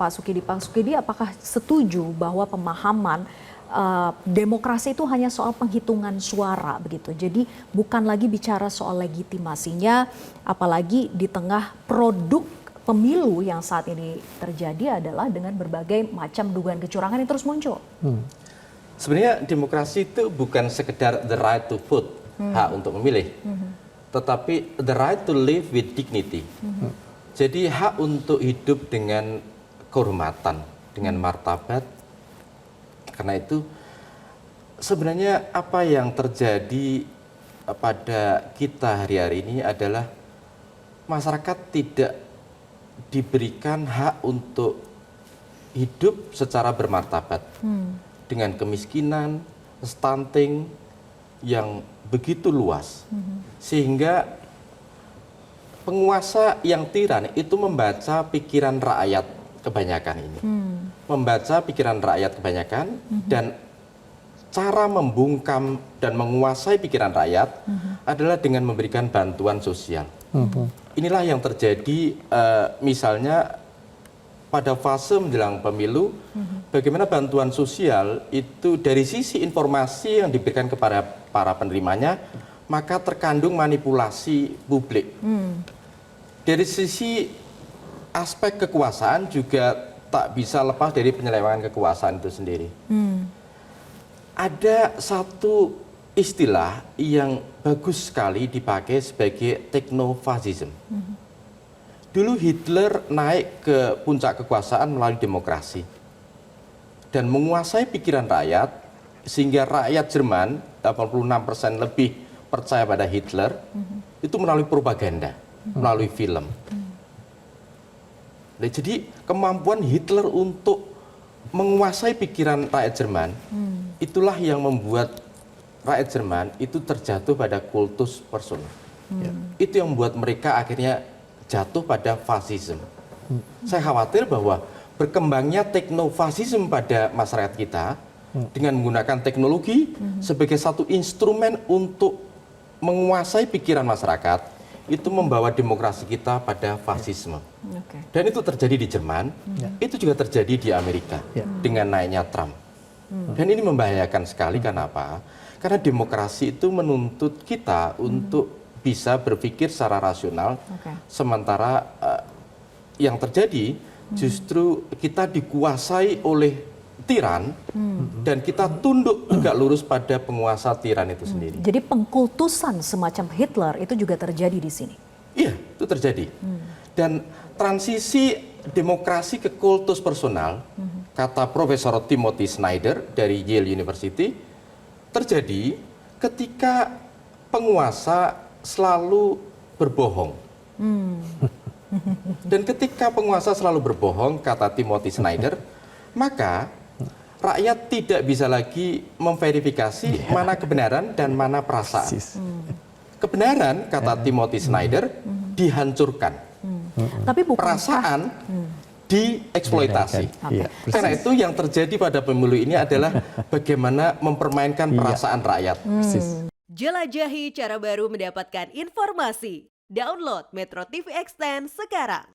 Pak Sukidi. Pak Sukidi, apakah setuju bahwa pemahaman demokrasi itu hanya soal penghitungan suara begitu. Jadi bukan lagi bicara soal legitimasinya, apalagi di tengah produk pemilu yang saat ini terjadi adalah dengan berbagai macam dugaan kecurangan yang terus muncul. Sebenarnya demokrasi itu bukan sekedar the right to vote, hak untuk memilih, tetapi the right to live with dignity. Jadi hak untuk hidup dengan kehormatan, dengan martabat. Karena itu sebenarnya apa yang terjadi pada kita hari-hari ini adalah masyarakat tidak diberikan hak untuk hidup secara bermartabat. Dengan kemiskinan, stunting yang begitu luas. Sehingga penguasa yang tiran itu membaca pikiran rakyat kebanyakan ini. Membaca pikiran rakyat kebanyakan dan cara membungkam dan menguasai pikiran rakyat adalah dengan memberikan bantuan sosial. Inilah yang terjadi misalnya pada fase menjelang pemilu, bagaimana bantuan sosial itu dari sisi informasi yang diberikan kepada para penerimanya, maka terkandung manipulasi publik. Dari sisi aspek kekuasaan juga tak bisa lepas dari penyelewengan kekuasaan itu sendiri. Ada satu istilah yang bagus sekali dipakai sebagai teknofasisme. Dulu Hitler naik ke puncak kekuasaan melalui demokrasi dan menguasai pikiran rakyat sehingga rakyat Jerman 86% lebih percaya pada Hitler itu melalui propaganda, melalui film. Nah, jadi kemampuan Hitler untuk menguasai pikiran rakyat Jerman itulah yang membuat rakyat Jerman itu terjatuh pada kultus personal. Itu yang membuat mereka akhirnya jatuh pada fasisme. Saya khawatir bahwa berkembangnya teknofasisme pada masyarakat kita dengan menggunakan teknologi sebagai satu instrumen untuk menguasai pikiran masyarakat itu membawa demokrasi kita pada fasisme. Dan itu terjadi di Jerman, itu juga terjadi di Amerika dengan naiknya Trump. Dan ini membahayakan sekali karena apa? Karena demokrasi itu menuntut kita untuk bisa berpikir secara rasional, sementara yang terjadi justru kita dikuasai oleh tiran dan kita tunduk tegak lurus pada penguasa tiran itu sendiri. Jadi pengkultusan semacam Hitler itu juga terjadi di sini? Iya, itu terjadi. Dan transisi demokrasi ke kultus personal, kata Profesor Timothy Snyder dari Yale University, terjadi ketika penguasa selalu berbohong. Dan ketika penguasa selalu berbohong, kata Timothy Snyder, maka rakyat tidak bisa lagi memverifikasi mana kebenaran dan mana perasaan. Kebenaran, kata Timothy Snyder, dihancurkan. Tapi perasaan dieksploitasi. Karena itu yang terjadi pada pemilu ini adalah bagaimana mempermainkan perasaan rakyat. Jelajahi cara baru mendapatkan informasi. Download Metro TV Extend sekarang.